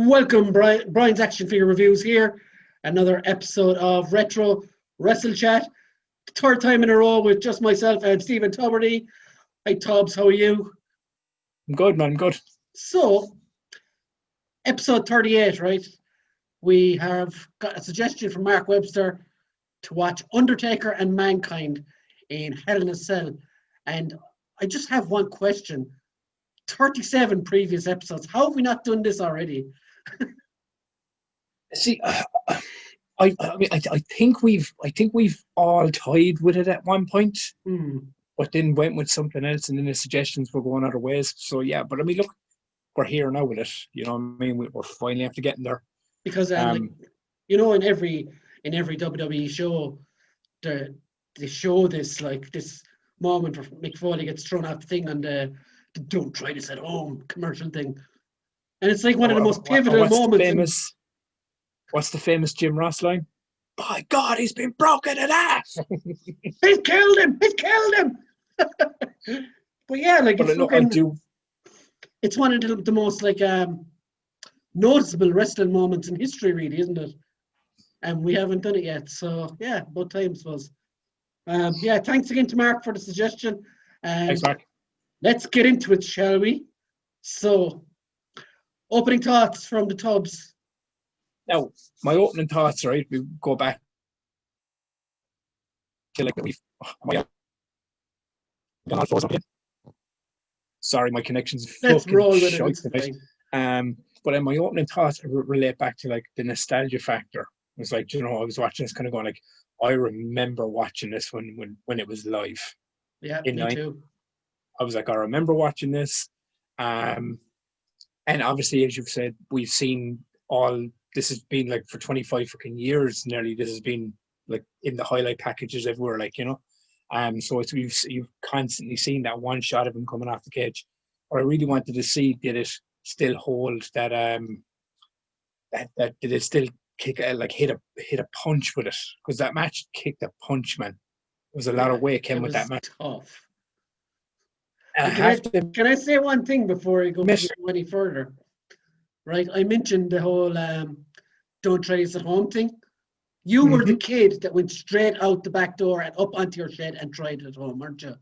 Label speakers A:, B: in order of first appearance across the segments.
A: Welcome, Brian's Action Figure Reviews here. Another episode of Retro Wrestle Chat. Third time in a row with just myself and Stephen Tuberty. Hi, Tubbs, how are you?
B: I'm good, man, good.
A: So, episode 38, right? We have got a suggestion from Mark Webster to watch Undertaker and Mankind in Hell in a Cell. And I just have one question. 37 previous episodes. How have we not done this already?
B: See, I think we've all tied with it at one point, but then went with something else, and then the suggestions were going other ways. So yeah, but I mean, look, we're here now with it. You know what I mean? We're finally after getting there.
A: Because in every WWE show, they show this this moment where Mick Foley gets thrown off the thing on the "Don't try this at home" commercial thing, and it's like one of the most pivotal moments.
B: What's the famous Jim Ross line? By God, he's been broken in half.
A: He's killed him. He's killed him. But yeah, it's one of the most noticeable wrestling moments in history, really, isn't it? And we haven't done it yet. So yeah, both times was. Yeah, thanks again to Mark for the suggestion.
B: Thanks, Mark.
A: Let's get into it, shall we? So, opening thoughts from the Tubbs.
B: Now, my opening thoughts, right? We go back to sorry, my connection's fucking shite tonight. But in my opening thoughts, I relate back to the nostalgia factor. It was I was watching this kind of going I remember watching this when it was live.
A: Yeah, me too.
B: I was I remember watching this. And obviously, as you've said, we've seen all. This has been for 25 fucking years nearly. This has been in the highlight packages everywhere, so you've constantly seen that one shot of him coming off the cage. What I really wanted to see, did it still hold that did it still kick hit a punch with it? Because that match kicked a punch, man. There was a lot of weight came with that match.
A: Tough. Can I say one thing before I go any further? Right, I mentioned the whole "don't try this at home" thing. You were the kid that went straight out the back door and up onto your shed and tried it at home, weren't you?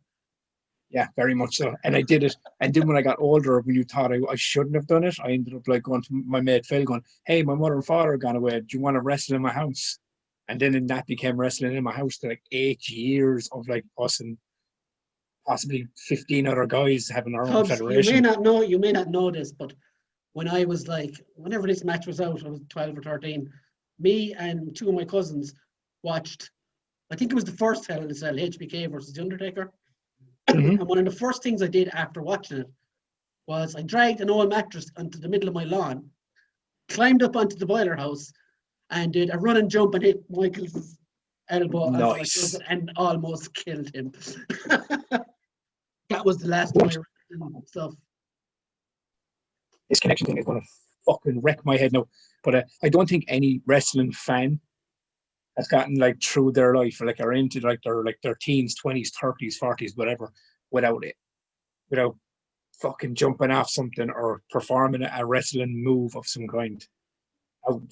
B: Yeah, very much so. And I did it. And then when I got older, when you thought I shouldn't have done it, I ended up going to my mate Phil going, "Hey, my mother and father are gone away. Do you want to wrestle in my house?" And then that became wrestling in my house for 8 years of us and possibly 15 other guys having our own federation.
A: You may not know this, but when I was whenever this match was out, I was 12 or 13, me and two of my cousins watched, I think it was the first Hell in a Cell, HBK versus The Undertaker. And one of the first things I did after watching it was I dragged an old mattress onto the middle of my lawn, climbed up onto the boiler house, and did a run and jump and hit Michael's elbow.
B: Nice.
A: And almost killed him. That was the last time I read stuff.
B: This connection thing is going to fucking wreck my head now. But I don't think any wrestling fan has gotten through their life or into their teens, 20s, 30s, 40s, whatever, without fucking jumping off something or performing a wrestling move of some kind. Out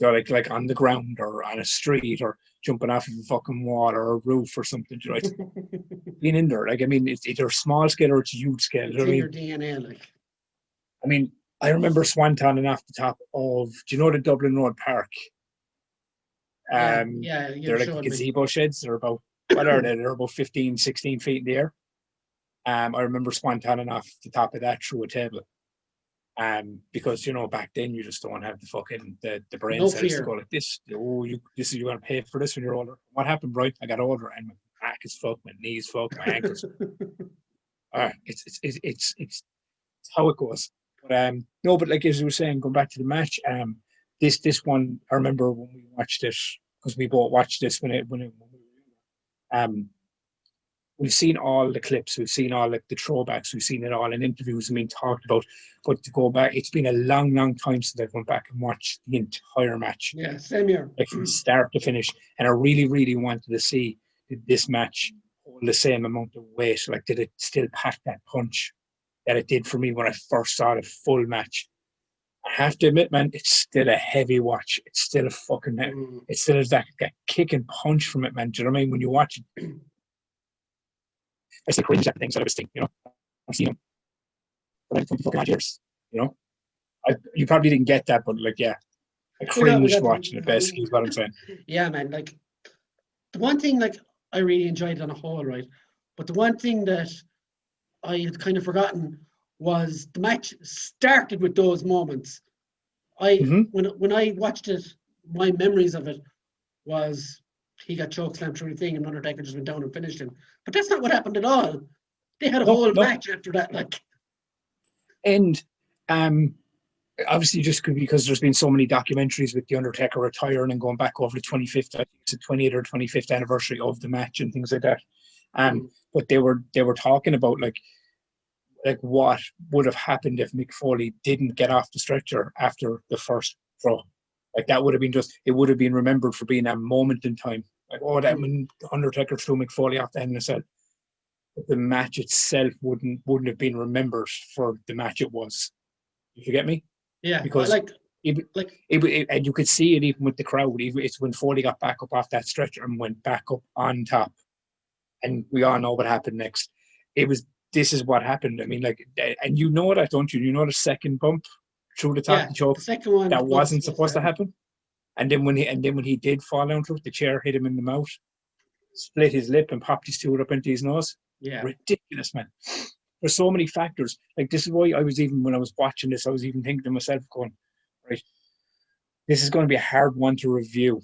B: on the ground or on a street or jumping off of a fucking wall or a roof or something, right? Being in there, it's either small scale or it's huge scale.
A: It's in your DNA,
B: I mean, I remember swantoning off the top of, do you know the Dublin Road Park?
A: Yeah,
B: they're gazebo sheds. They're about, what are they? They're about 15, 16 feet in the air. I remember swantoning off the top of that through a table. Because back then you just don't have the fucking the brain cells to go like this. Oh, you're gonna pay for this when you're older. What happened, right? I got older and my back is fucked, my knees fucked, my ankles. It's how it goes. But no, but as you were saying, going back to the match, this one I remember when we watched it, because we both watched this when we were younger. We've seen all the clips, we've seen all the throwbacks, we've seen it all in interviews and being talked about. But to go back, it's been a long, long time since I've gone back and watched the entire match.
A: Yeah, same here.
B: From start to finish. And I really, really wanted to see, did this match hold the same amount of weight? Did it still pack that punch that it did for me when I first saw the full match? have to admit, man, it's still a heavy watch. It's still a fucking, it still has that kick and punch from it, man. Do you know what I mean? When you watch it, I still cringe at things that I was thinking, you know, I've seen them, but I'm fucking years, you know. You probably didn't get that, but like, yeah, I cringed watching it. Basically, is what I'm saying.
A: Yeah, man. Like the one thing, like I really enjoyed it on a whole, right? But the one thing that I had kind of forgotten was the match started with those moments. When I watched it, my memories of it was he got chokeslammed through the thing and Undertaker just went down and finished him. But that's not what happened at all. They had a whole match after that, like.
B: And obviously, just because there's been so many documentaries with the Undertaker retiring and going back over the 25th, I think it's the 28th or 25th anniversary of the match and things like that. But they were talking about like what would have happened if Mick Foley didn't get off the stretcher after the first throw. Like that would have been it would have been remembered for being a moment in time. Like, oh, that when Undertaker threw Mick Foley off the Hell in a Cell. But the match itself wouldn't have been remembered for the match it was. You get me?
A: Yeah,
B: because and you could see it even with the crowd. It's when Foley got back up off that stretcher and went back up on top, and we all know what happened next. This is what happened. I mean, like, and you know that, don't you? You know the second bump through the top of the choke.
A: The second one
B: that wasn't supposed to happen. And then when he did fall down through it, the chair hit him in the mouth, split his lip, and popped his tooth up into his nose.
A: Yeah,
B: ridiculous, man. There's so many factors. Like, this is why when I was watching this, I was even thinking to myself, going, right, this is going to be a hard one to review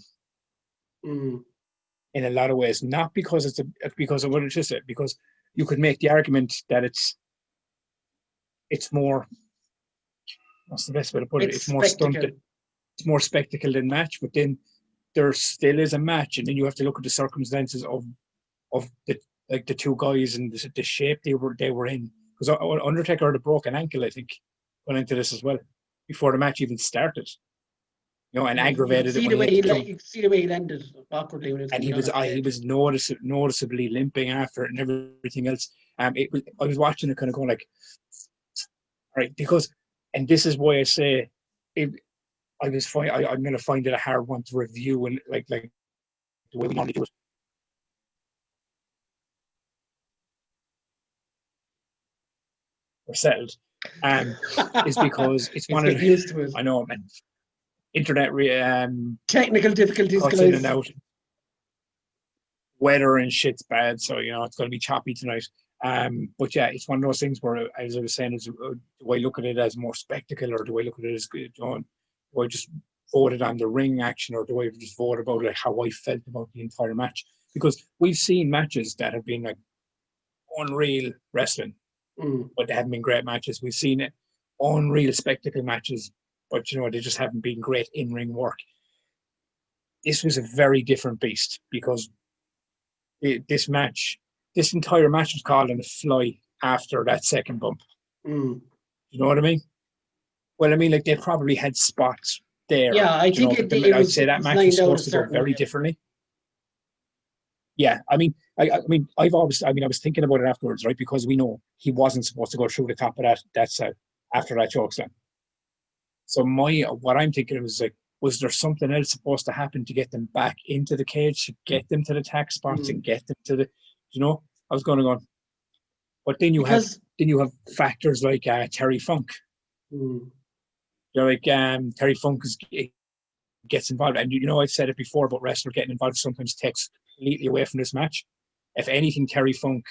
B: in a lot of ways. Not because because of what it just said, because you could make the argument that it's more, what's the best way to put it? It's more stunted. It's more spectacle than match, but then there still is a match, and then you have to look at the circumstances of the two guys and the shape they were in. Because Undertaker had a broken ankle, I think, went into this as well before the match even started. You know, and aggravated it.
A: You could see the way he landed awkwardly when
B: he was noticeably limping after it and everything else. I was watching it kind of going like, all right, because, and this is why I say I'm going to find it a hard one to review and like the way we normally do it. We're settled, is because it's one of
A: used to it.
B: I know, man. Internet
A: technical difficulties, guys.
B: In and out. Weather and shit's bad, so you know it's going to be choppy tonight. But yeah, it's one of those things where, as I was saying, do I look at it as more spectacle, or do I look at it as good? Do I just vote it on the ring action, or do I just vote about like how I felt about the entire match? Because we've seen matches that have been like unreal wrestling, but they haven't been great matches. We've seen it unreal spectacle matches, but you know they just haven't been great in-ring work. This was a very different beast because this entire match was called on the fly after that second bump. You know what I mean? Well, I mean, like, they probably had spots there.
A: Yeah, I think
B: I'd say that match was supposed to go very differently. Yeah, I was thinking about it afterwards, right? Because we know he wasn't supposed to go through the top of that cell after that chokeslam. So what I'm thinking was like, was there something else supposed to happen to get them back into the cage, to get them to the tack spots and get them to the, you know? I was going to go, but then you have factors like Terry Funk. You know, like Terry Funk gets involved, and you know I've said it before about wrestler getting involved sometimes takes completely away from this match. If anything, Terry Funk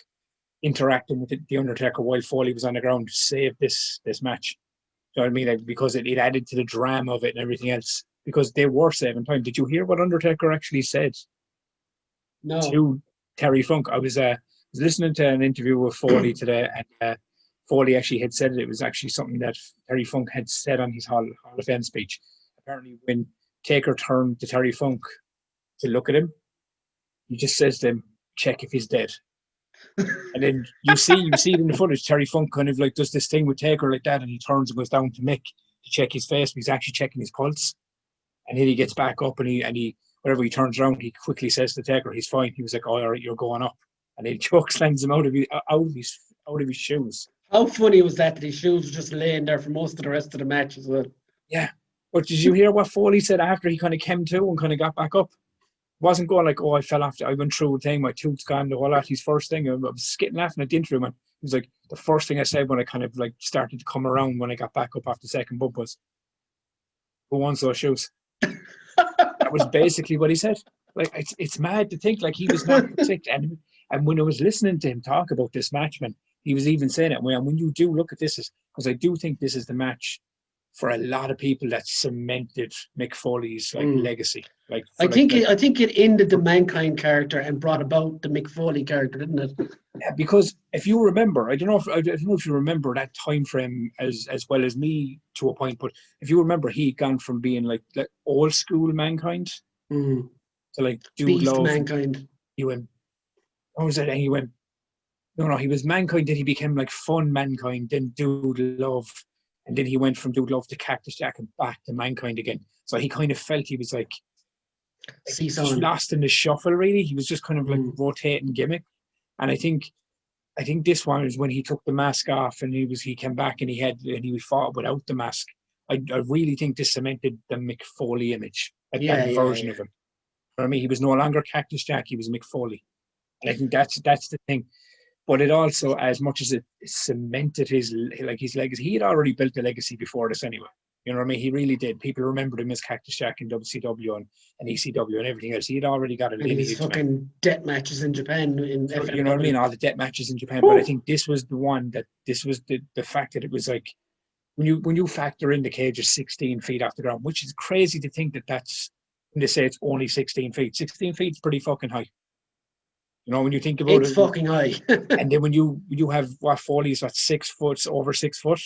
B: interacting with the Undertaker while Foley was on the ground saved this match. You know what I mean? Like, because it added to the drama of it and everything else. Because they were saving time. Did you hear what Undertaker actually said?
A: No.
B: To Terry Funk. I was listening to an interview with Foley today, and Foley actually had said it was actually something that Terry Funk had said on his Hall of Fame speech. Apparently, when Taker turned to Terry Funk to look at him, he just says to him, "Check if he's dead." And then you see it in the footage. Terry Funk kind of like does this thing with Taker like that, and he turns and goes down to Mick to check his face, but he's actually checking his pulse. And then he gets back up, and he whenever he turns around, he quickly says to Taker, "He's fine." He was like, "Oh, all right, you're going up," and then chokeslams him out of his shoes.
A: How funny was that his shoes were just laying there for most of the rest of the match as well?
B: Yeah. But did you hear what Foley said after he kind of came to and kind of got back up? Wasn't going like, oh, I fell off. I went through a thing, my tooth's gone, the whole lot. His first thing, I was skitting laughing at the interview, man. He was like, the first thing I said when I kind of like started to come around when I got back up after the second bump was, who wants those shoes? That was basically what he said. Like, it's mad to think like he was not sick. And when I was listening to him talk about this match, man, he was even saying it. When you do look at this, because I do think this is the match for a lot of people that cemented Mick Foley's like legacy. Like
A: I think it ended the Mankind character and brought about the Mick Foley character, didn't it?
B: Yeah, because if you remember, I don't know if you remember that time frame as well as me to a point, but if you remember, he'd gone from being like old school Mankind to like Dude
A: Beast
B: Love.
A: Mankind.
B: He went, what was it? And he went, no, he was Mankind, then he became like fun Mankind, then Dude Love. And then he went from Dude Love to Cactus Jack and back to Mankind again. So he kind of felt he was like just lost in the shuffle, really. He was just kind of like rotating gimmick. And I think this one is when he took the mask off and he came back and he fought without the mask. I really think this cemented the Mick Foley image, that version of him. I mean, he was no longer Cactus Jack, he was Mick Foley. And I think that's the thing. But it also, as much as it cemented his legacy, he had already built a legacy before this anyway. You know what I mean? He really did. People remembered him as Cactus Jack in WCW and ECW and everything else. He had already got a lineage.
A: And his fucking death matches in Japan.
B: You know what I mean? All the death matches in Japan. But I think this was the one this was the fact that it was like, when you factor in the cage is 16 feet off the ground, which is crazy to think that's, when they say it's only 16 feet. 16 feet is pretty fucking high. You know, when you think about
A: it's fucking high.
B: And then when you have what Foley's what 6 foot, over 6 foot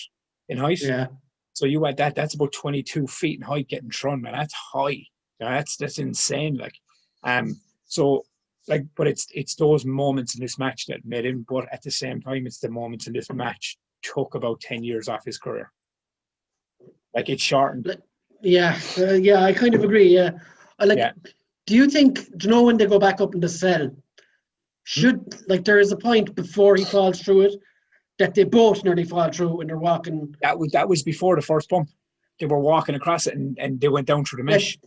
B: in height.
A: Yeah.
B: So you add that's about 22 feet in height getting thrown, man. That's high. You know, that's insane. Like, so like, but it's those moments in this match that made him. But at the same time, it's the moments in this match took about 10 years off his career. Like, it shortened.
A: Yeah, I kind of agree. Yeah, Do you know when they go back up in the cell? Like, there is a point before he falls through it that they both nearly fall through when they're walking.
B: That was before the first bump. They were walking across it and they went down through the mesh.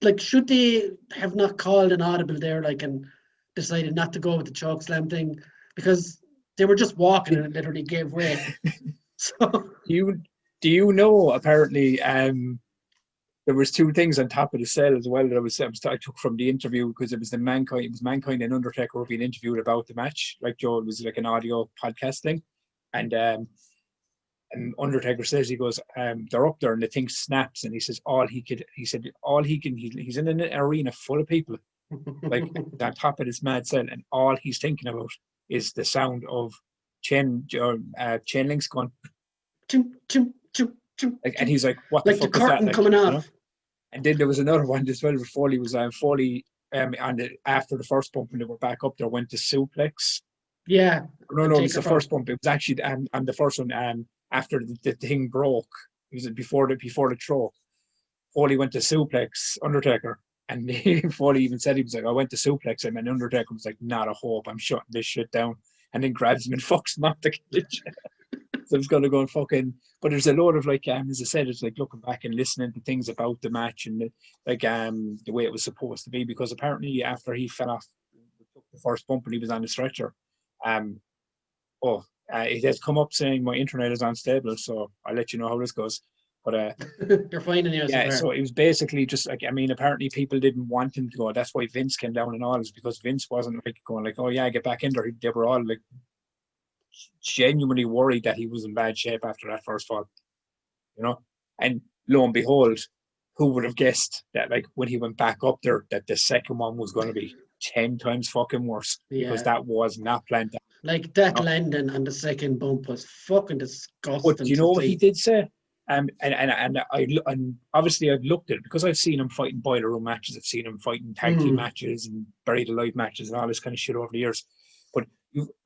A: Like, should they have not called an audible there, like, and decided not to go with the choke slam thing, because they were just walking and it literally gave way. So
B: do you know, apparently there was 2 things on top of the cell as well that I took from the interview, because it was Mankind and Undertaker were being interviewed about the match. Like, Joe, it was like an audio podcast thing. And Undertaker says, he goes, they're up there and the thing snaps, and he says he's in an arena full of people, like on top of this mad cell, and all he's thinking about is the sound of chain links going. Like, and he's like, what the fuck is that? Like, the curtain coming off. You know? And then there was another one as well where Foley was after the first bump, when they were back up there, went to suplex.
A: Yeah.
B: No, it was the first bump. It was actually on the first one, after the thing broke. It was before the throw. Foley went to suplex Undertaker, and Foley even said, he was like, I went to suplex him, and Undertaker was like, not a hope, I'm shutting this shit down. And then grabs him and fucks him off the cage. So it's going to go and fucking. But there's a lot of, like, as I said, it's like looking back and listening to things about the match and the way it was supposed to be, because apparently after he fell off the first bump and he was on the stretcher, it has come up saying my internet is unstable, so I'll let you know how this goes. But
A: you're fine in
B: yeah, so it was basically just like, I mean, apparently people didn't want him to go. That's why Vince came down and all, is because Vince wasn't like going like, oh yeah, get back in there. They were all like genuinely worried that he was in bad shape after that first fall, you know. And lo and behold, who would have guessed that, like, when he went back up there, that the second one was going to be 10 times fucking worse, because that was not planned.
A: Like, that landing on the second bump was fucking disgusting.
B: But you know what he did say? And obviously I've looked at it, because I've seen him fighting boiler room matches, I've seen him fighting tag team matches and buried alive matches and all this kind of shit over the years. But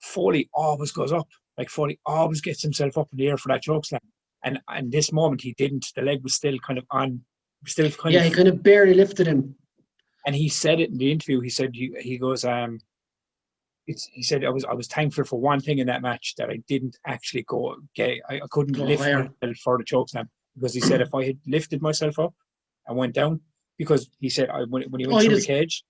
B: Foley always goes up. Like, Foley always gets himself up in the air for that chokeslam. And this moment he didn't. The leg was still kind of on. Still kind of.
A: Yeah, he kind of barely lifted him.
B: And he said it in the interview. He said he goes, he said, I was thankful for one thing in that match, that I didn't actually I couldn't lift myself for the chokeslam. because he said if I had lifted myself up and went down, because he said when he went
A: Oh, he
B: through the
A: just
B: cage,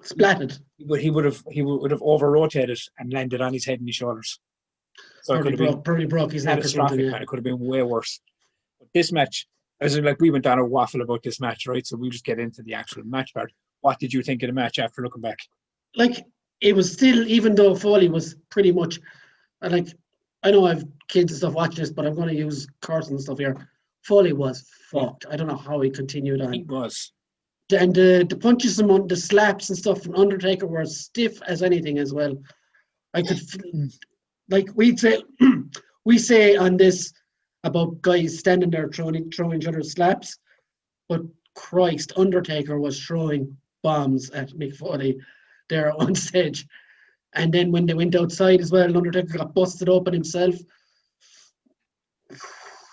A: splatted.
B: he would have over rotated and landed on his head and his shoulders. So it could have been
A: Probably broke his neck or something.
B: catastrophic,
A: Yeah.
B: man. It could have been way worse. But this match, as in, like, we went down a waffle about this match, right? So we'll just get into the actual match part. What did you think of the match after looking back?
A: Like, it was still, even though Foley was pretty much, like, I know I've kids and stuff watching this, but I'm going to use curse and stuff here. Foley was fucked. I don't know how he continued on.
B: He was.
A: And the punches and the slaps and stuff from Undertaker were stiff as anything as well. I could, like we say on this about guys standing there throwing each other slaps, but Christ, Undertaker was throwing bombs at Mick Foley there on stage. And then when they went outside as well, Undertaker got busted open himself.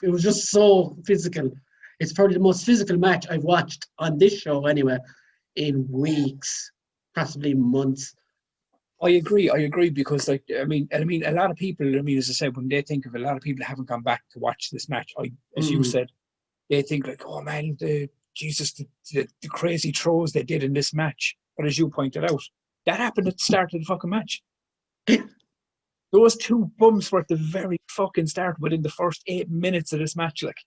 A: It was just so physical. It's probably the most physical match I've watched on this show anyway in weeks, possibly months.
B: I agree because, like, I mean, a lot of people, as I said, when they think of it, a lot of people haven't gone back to watch this match. As you said, they think like, oh man, the crazy throws they did in this match. But as you pointed out, that happened at the start of the fucking match. Those two bumps were at the very fucking start within the first 8 minutes of this match, like.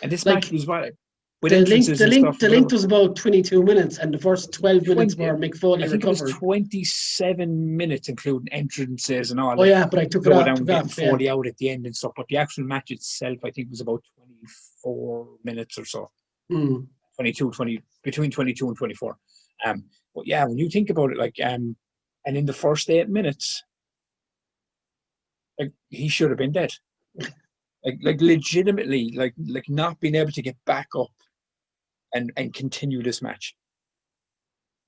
B: And this match was what, with entrances and stuff.
A: The length was about 22 minutes, and the first 12 minutes were Mick Foley
B: I think
A: recovered.
B: it was 27 minutes, including entrances and all.
A: Oh yeah, but I took it off.
B: Getting Foley out at the end and stuff. But the actual match itself, I think, was about 24 minutes or so. 22, between 22 and 24. But yeah, when you think about it, like, and in the first 8 minutes, like, he should have been dead. Like legitimately, like not being able to get back up and continue this match.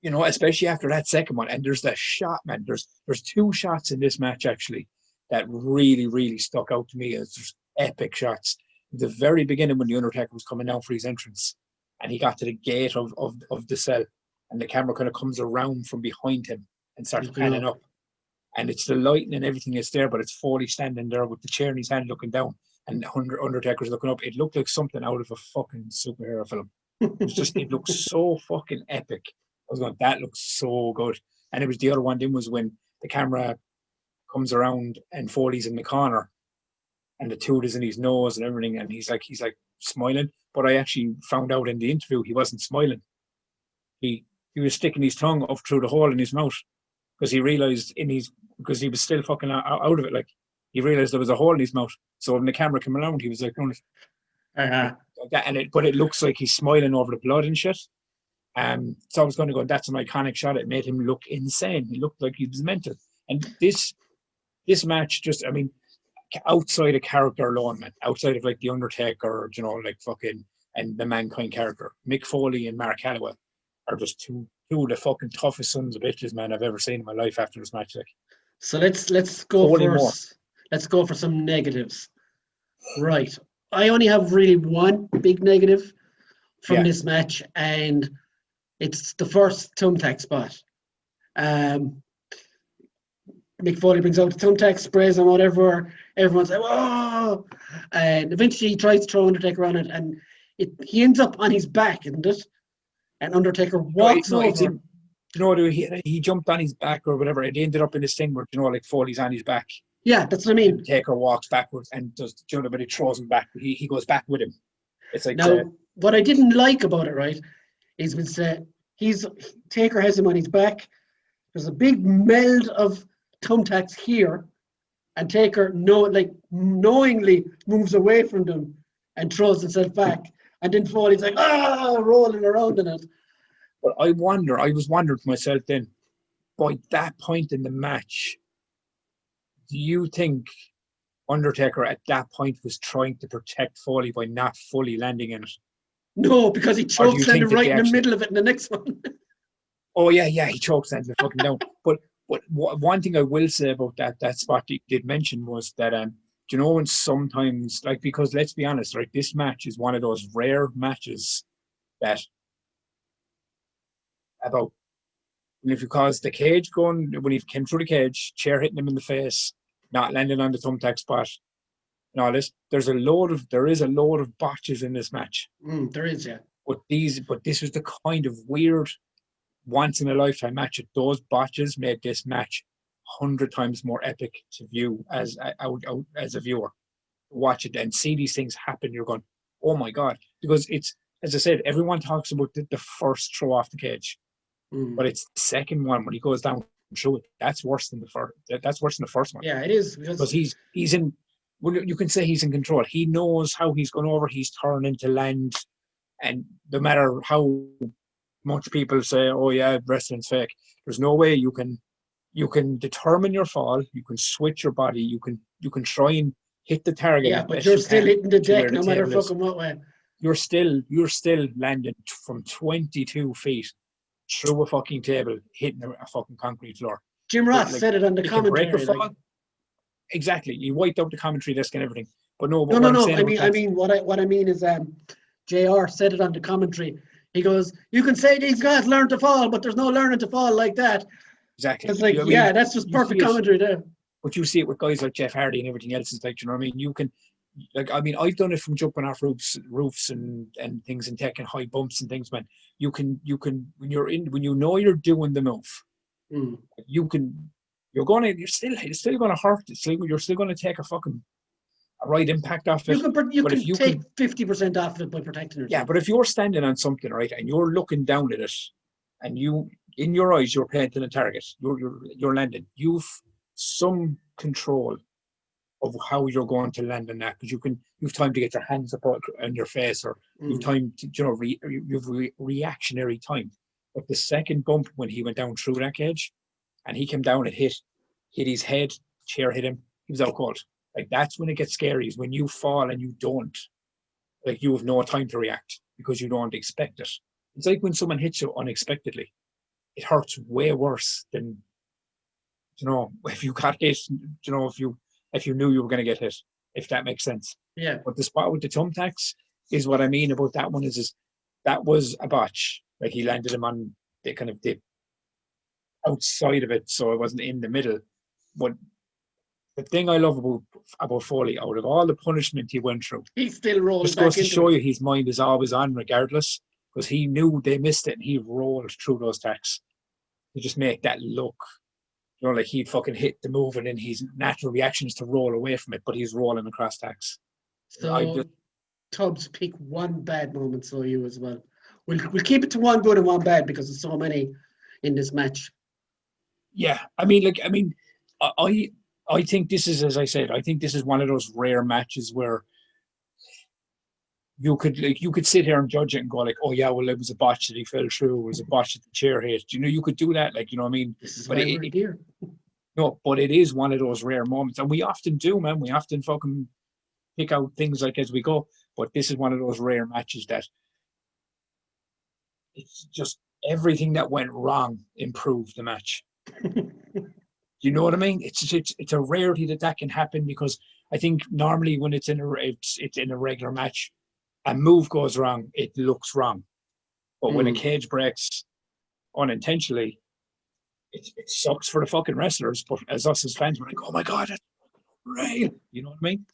B: You know, especially after that second one. And there's that shot, man. There's two shots in this match actually that really, really stuck out to me as just epic shots. The very beginning when the Undertaker was coming down for his entrance, and he got to the gate of the cell, and the camera kind of comes around from behind him and starts panning up. And it's the lighting and everything is there, but it's Foley standing there with the chair in his hand looking down, and Undertaker's looking up. It looked like something out of a fucking superhero film. It looks so fucking epic. I was going, that looks so good. And it was the other one then was when the camera comes around and Foley's in the corner and the toot is in his nose and everything, and he's like smiling. But I actually found out in the interview he wasn't smiling. He was sticking his tongue up through the hole in his mouth because he realized because he was still fucking out of it. Like, he realized there was a hole in his mouth. So when the camera came around, he was like, like that. But it looks like he's smiling over the blood and shit. So I was going to go, that's an iconic shot. It made him look insane. He looked like he was mental. And this match just, I mean, outside of character alone, man, outside of like the Undertaker, you know, like fucking, and the Mankind character, Mick Foley and Mark Calloway are just two of the fucking toughest sons of bitches, man, I've ever seen in my life after this match. Like,
A: so let's go for some negatives. Right. I only have really one big negative from this match, and it's the first thumbtack spot. Mick Foley brings out the thumbtack, sprays them out everywhere. Everyone's like, "Whoa!" And eventually he tries to throw Undertaker on it, and he ends up on his back, isn't it? And Undertaker walks over.
B: He jumped on his back or whatever. It ended up in this thing where, you know, like Foley's on his back.
A: Yeah, that's what I mean.
B: Taker walks backwards and does, you know, but he throws him back. He goes back with him. It's like,
A: now, what I didn't like about it, right, is when Taker has him on his back. There's a big meld of thumbtacks here, and Taker knowingly moves away from them and throws himself back. And then Foley's like, rolling around in it.
B: But I was wondering to myself then, by that point in the match, do you think Undertaker at that point was trying to protect Foley by not fully landing in it?
A: No, because he chokeslammed right in the middle of it in the next one.
B: Oh yeah, he chokeslammed it fucking down. But one thing I will say about that spot you did mention was that you know, when sometimes, like, because let's be honest, right, this match is one of those rare matches that if you cause the cage going, when he came through the cage, chair hitting him in the face, not landing on the thumbtack spot, and all this. There is a load of botches in this match.
A: There is, yeah.
B: But this was the kind of weird, once in a lifetime match. Those botches made this match 100 times more epic to view as a viewer. Watch it and see these things happen. You're going, oh my God, because it's, as I said, everyone talks about the first throw off the cage, but it's the second one when he goes down through it. That's worse than the first. That's worse than the first one.
A: Yeah, it is,
B: because he's in. Well, you can say he's in control. He knows how he's gone over. He's turning to land, and no matter how much people say, "Oh yeah, wrestling's fake," there's no way you can determine your fall. You can switch your body. You can try and hit the target.
A: Yeah, but you're still hitting the deck no matter fucking what way.
B: You're still landing from 22 feet through a fucking table, hitting a fucking concrete floor.
A: Jim Ross said it on the commentary.
B: Exactly, you wiped out the commentary desk and everything. But no.
A: No. I mean, what I mean is, JR said it on the commentary. He goes, "You can say these guys learn to fall, but there's no learning to fall like that."
B: Exactly.
A: It's like, yeah, that's just perfect commentary there.
B: But you see it with guys like Jeff Hardy and everything else. It's like, you know what I mean? You can, like, I mean, I've done it from jumping off roofs and things and taking high bumps and things, man. You can when you know you're doing the move, you're still gonna hurt. You're still gonna take a right impact off it.
A: You can take 50% off of it by protecting yourself.
B: Yeah, but if you're standing on something, right, and you're looking down at it, and in your eyes you're painting a target, you're landing. You've some control of how you're going to land on that, because you've time to get your hands up on your face, or you've time to you've reactionary time. But the second bump when he went down through that cage, and he came down and hit his head, chair hit him, he was out cold. Like, that's when it gets scary, is when you fall and you don't, like, you have no time to react because you don't expect it. It's like when someone hits you unexpectedly. It hurts way worse than, if you got hit, if you knew you were going to get hit, if that makes sense.
A: Yeah.
B: But the spot with the thumbtacks is what I mean about that one is that was a botch. Like, he landed him on the kind of the outside of it, so it wasn't in the middle. But the thing I love about Foley, out of all the punishment he went through,
A: he still rolled.
B: Just goes to show you his mind is always on, regardless, because he knew they missed it and he rolled through those tacks. He just make that look, like he'd fucking hit the move, and then his natural reaction is to roll away from it, but he's rolling across tacks.
A: So Tubbs, pick one bad moment, so you as well. We'll keep it to one good and one bad because there's so many in this match. Yeah,
B: I think this is, as I said, I think this is one of those rare matches where you could sit here and judge it and go like, oh yeah, well, it was a botch that he fell through, it was a botch that the chair hit. You could do that, like, you know what I mean?
A: This is why we're here.
B: No, but it is one of those rare moments, and we often do, man. We often fucking pick out things like as we go, but this is one of those rare matches that it's just everything that went wrong improved the match. You know what I mean? It's a rarity that can happen, because I think normally when it's in a regular match, a move goes wrong, it looks wrong. But when a cage breaks unintentionally, it sucks for the fucking wrestlers. But as us as fans, we're like, oh my God, that's real. You know what I mean?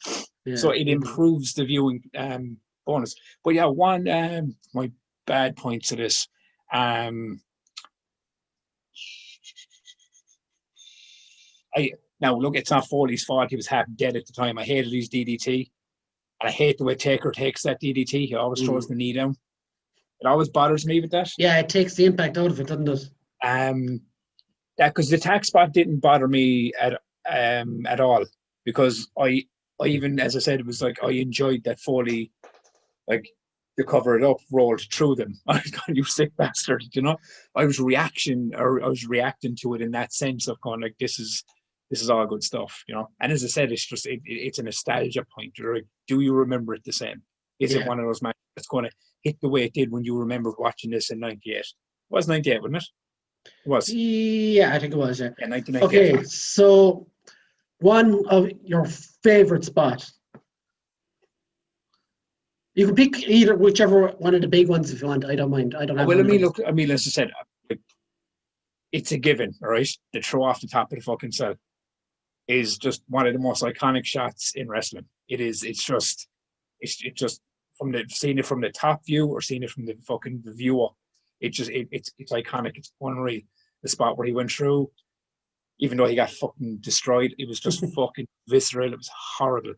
B: Yeah. So it improves the viewing bonus. But yeah, one my bad points to this. Now look, it's not Foley's fault. He was half dead at the time. I hated his DDT, and I hate the way Taker takes that DDT. He always throws the knee down. It always bothers me with that.
A: Yeah, it takes the impact out of it, doesn't it?
B: That because the tack spot didn't bother me at all, because I even, as I said, it was like I enjoyed that Foley, like, to cover it up, rolled through them. I was going, you sick bastard, I was reacting to it in that sense of going like, this is all good stuff, And as I said, it's just it's a nostalgia point. Like, do you remember it the same? Is it one of those matches that's going to hit the way it did when you remembered watching this in '98? It was '98, wasn't it? It was.
A: Yeah, I think it was. Yeah.
B: 1998.
A: Okay, so one of your favorite spots. You can pick whichever one of the big ones if you want. I don't mind. I don't have.
B: Well, I mean, as I said, it's a given, all right? The throw off the top of the fucking cell is just one of the most iconic shots in wrestling. It's just from seeing it from the top view or seeing it from the fucking the viewer. It's iconic. It's unreal. The spot where he went through, even though he got fucking destroyed, it was just fucking visceral. It was horrible.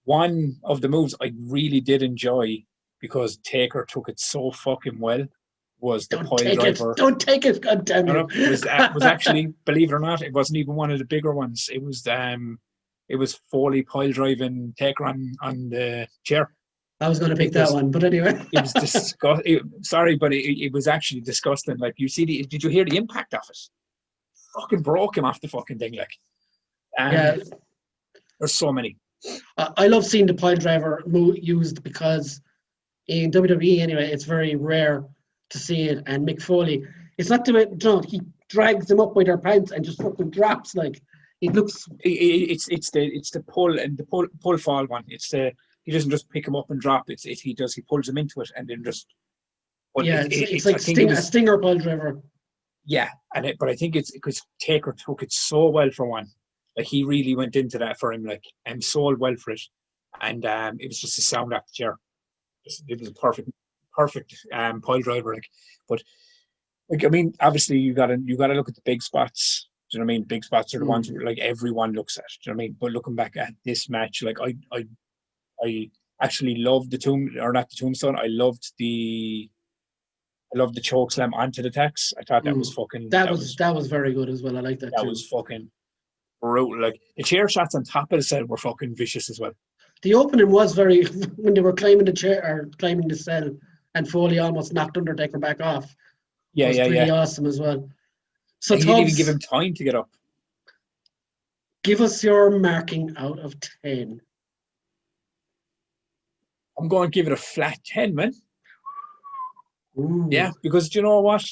B: One of the moves I really did enjoy because Taker took it so fucking well was the pile driver.
A: Don't take it, goddamn
B: no, it was actually, believe it or not, it wasn't even one of the bigger ones. It was Foley pile driving Taker on the chair.
A: I was going to pick that one, but anyway.
B: It was disgusting. Sorry, but it was actually disgusting. Like, you see, did you hear the impact of it? Fucking broke him off the fucking thing. Like,
A: yeah.
B: There's so many.
A: I love seeing the pile driver used because in WWE anyway, it's very rare to see it. And Mick Foley, it's not he drags them up by their pants and just fucking drops. Like, it looks.
B: It's the pull and the pull fall one. He doesn't just pick him up and drop. He pulls him into it and then just.
A: Yeah, it's like a stinger pile driver.
B: Yeah, but I think it's because Taker took it so well for one. Like, he really went into that for him, like, and sold well for it. And it was just a sound off the chair. It was a perfect pile driver. Like, but like, I mean, obviously you gotta look at the big spots. Do you know what I mean? Big spots are the ones where, like, everyone looks at. Do you know what I mean? But looking back at this match, like, I actually loved not the tombstone. I loved the choke slam onto the tax. I thought that was fucking.
A: That was very good as well. I like that too.
B: That was fucking brutal. Like, the chair shots on top of the cell were fucking vicious as well.
A: The opening was very when they were climbing the chair or climbing the cell, and Foley almost knocked Undertaker back off.
B: Yeah,
A: it was pretty awesome as well. So
B: he didn't even give him time to get up.
A: Give us your marking out of 10.
B: I'm going to give it a flat 10, man.
A: Ooh.
B: Yeah, because do you know what?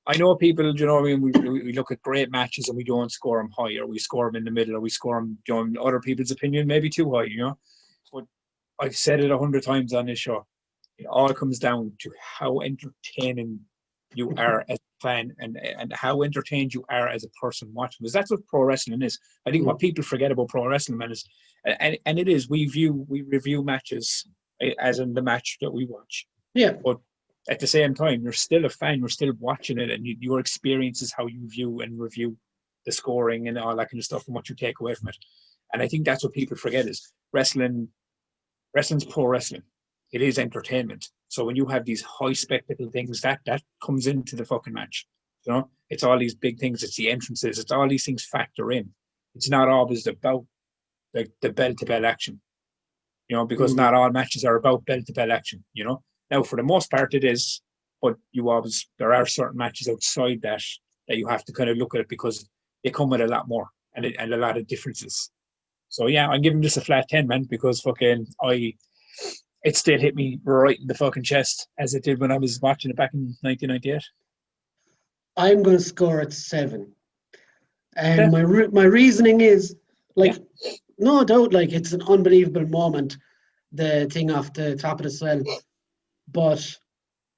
B: I know people, do you know what I mean? We look at great matches and we don't score them high, or we score them in the middle, or we score them, you know, in other people's opinion, maybe too high, you know? But I've said it 100 times on this show. It all comes down to how entertaining you are as a fan and how entertained you are as a person watching. Because that's what pro wrestling is. I think what people forget about pro wrestling, man, is, and it is, we review matches as in the match that we watch.
A: Yeah.
B: But at the same time, you're still a fan, you're still watching it, and your experience is how you view and review the scoring and all that kind of stuff and what you take away from it. And I think that's what people forget is wrestling's pro wrestling. It is entertainment. So when you have these high spectacle things, that comes into the fucking match. You know, it's all these big things, it's the entrances, it's all these things factor in. It's not always about like the bell to bell action. You know, because not all matches are about bell to bell action, you know. Now, for the most part, it is, but there are certain matches outside that you have to kind of look at it because they come with a lot more and a lot of differences. So yeah, I'm giving this a flat 10, man, because fucking it still hit me right in the fucking chest as it did when I was watching it back in 1998.
A: I'm going to score it 7, and my reasoning is no doubt, like, it's an unbelievable moment, the thing off the top of the swell. But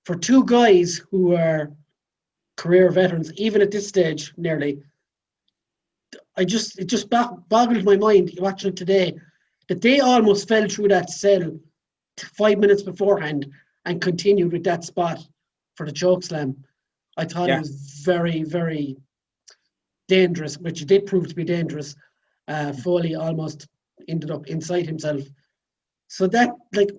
A: for two guys who are career veterans, even at this stage, nearly, it just boggled my mind watching it today that they almost fell through that cell 5 minutes beforehand and continued with that spot for the choke slam. I thought it was very, very dangerous, which it did prove to be dangerous. Foley almost ended up inside himself. So that, like,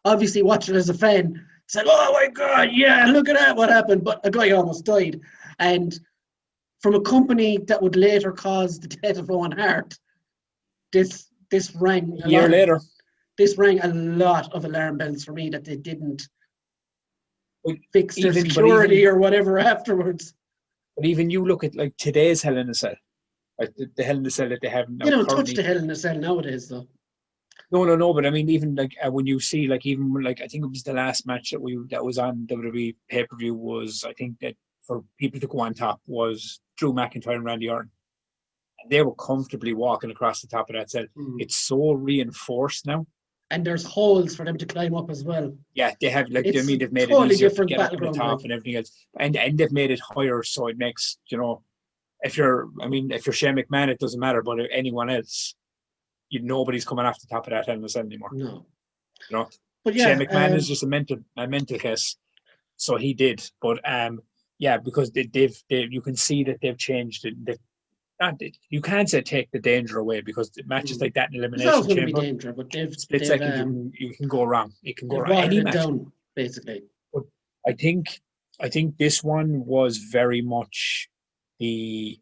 A: obviously watching it as a fan, said, oh my God, yeah, look at that, what happened? But a guy almost died. And from a company that would later cause the death of Owen Hart, this rang a
B: year later.
A: This rang a lot of alarm bells for me that they didn't fix their security or whatever afterwards.
B: But even you look at, like, today's Hell in a Cell, like the Hell in a Cell that they have now.
A: You don't touch the Hell in a Cell nowadays, though.
B: No. But I mean, even like when you see, like, even like, I think it was the last match that was on WWE pay-per-view was, I think that for people to go on top was Drew McIntyre and Randy Orton. And they were comfortably walking across the top of that cell. It's so reinforced now. And
A: there's holes for them to climb up as well.
B: Yeah, they have, like, I mean, they've made
A: totally
B: it easier
A: different
B: to get up to the top and everything else. And they've made it higher, so it makes, you know, if you're Shane McMahon, it doesn't matter. But anyone else, nobody's coming off the top of that Hell in a Cell anymore.
A: No.
B: You know,
A: But yeah,
B: Shane McMahon is just a mental case. So he did, but because you can see that they've changed it. You can't say take the danger away, because matches like that in
A: there's
B: elimination
A: always going to be
B: chamber,
A: danger, but
B: split second, you can go wrong. It can go wrong. Any match
A: down, basically.
B: But I think this one was very much I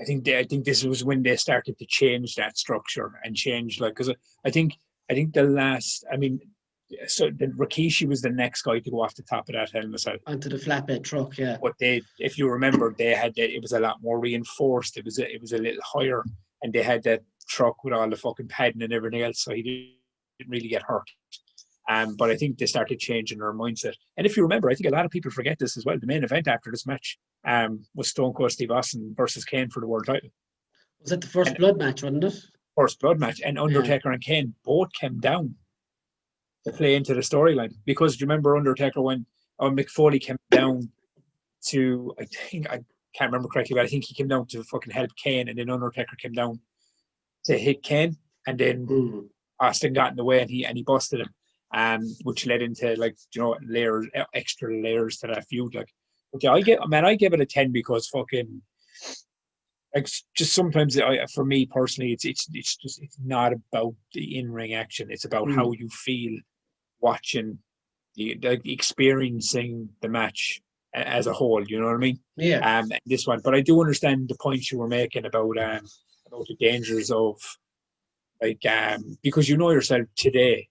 B: think this was when they started to change that structure and change, like, because I think the last, so the Rikishi was the next guy to go off the top of that Hell in a Cell
A: onto the flatbed truck, yeah.
B: But if you remember, it was a lot more reinforced. It was a little higher, and they had that truck with all the fucking padding and everything else, so he didn't really get hurt. But I think they started changing their mindset. And if you remember, I think a lot of people forget this as well. The main event after this match was Stone Cold Steve Austin versus Kane for the world title.
A: Was that the first blood match, wasn't it?
B: First blood match, and Undertaker and Kane both came down to play into the storyline, because do you remember Undertaker when Mick Foley came down to, I can't remember correctly, but I think he came down to fucking help Kane, and then Undertaker came down to hit Kane, and then Austin got in the way and he busted him, which led into, like, layers, extra layers to that feud. Like, okay, I give it a 10, because fucking, like, just sometimes for me personally, it's not about the in-ring action. It's about how you feel watching experiencing the match as a whole. You know what I mean?
A: Yeah.
B: This one, but I do understand the points you were making about the dangers of, like, because yourself today,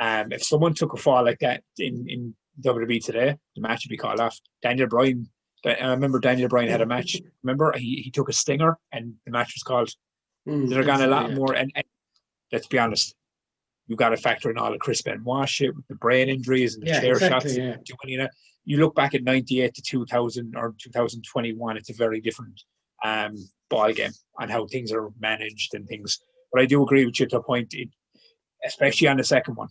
B: if someone took a fall like that in WWE today, the match would be called off. Daniel Bryan. I remember Daniel Bryan had a match. Remember, he took a stinger and the match was called. They're gone a lot more. And let's be honest, you got to factor in all the Chris Benoit shit with the brain injuries and the chair shots.
A: Yeah.
B: You look back at 98 to 2000 or 2021, it's a very different ball game on how things are managed and things. But I do agree with you to a point, especially on the second one,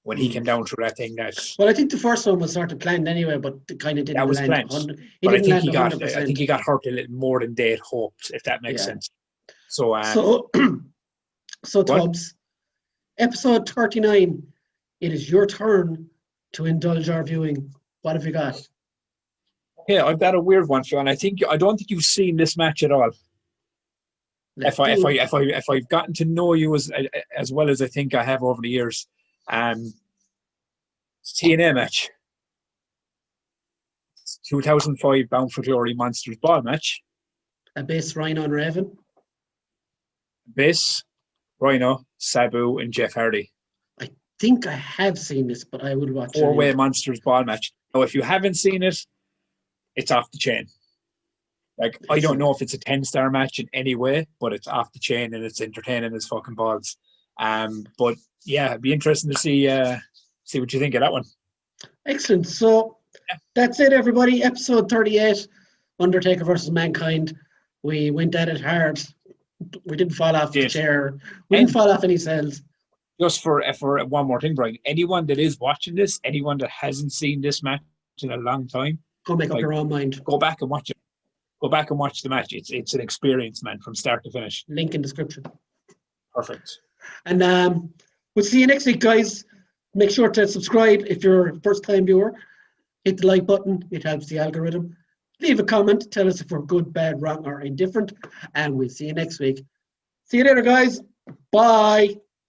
B: when he came down through that thing.
A: Well, I think the first one was sort of planned anyway, but it kind of didn't land.
B: Planned. But I think he got hurt a little more than they had hoped, if that makes sense. So
A: Tubbs, episode 39, it is your turn to indulge our viewing. What have you got?
B: Yeah, I've got a weird one, Sean. I don't think you've seen this match at all. If I've gotten to know you as well as I think I have over the years, TNA match, 2005 Bound for Glory Monsters Ball match.
A: Abyss, Rhino, and Raven.
B: Abyss, Rhino, Sabu, and Jeff Hardy.
A: I think I have seen this, but I would watch it.
B: 4-way Monsters Ball match. Now, if you haven't seen it, it's off the chain. Like, I don't know if it's a 10-star match in any way, but it's off the chain and it's entertaining as fucking balls. But yeah, it'd be interesting to see what you think of that one.
A: Excellent. So that's it, everybody. Episode 38, Undertaker versus Mankind. We went at it hard. We didn't fall off the chair. We didn't fall off any cells.
B: Just for one more thing, Brian, anyone that is watching this, anyone that hasn't seen this match in a long time,
A: go make up your own mind.
B: Go back and watch it. Go back and watch the match. It's an experience, man, from start to finish.
A: Link in description.
B: Perfect.
A: And we'll see you next week, guys. Make sure to subscribe if you're a first-time viewer. Hit the like button. It helps the algorithm. Leave a comment. Tell us if we're good, bad, wrong, or indifferent. And we'll see you next week. See you later, guys. Bye.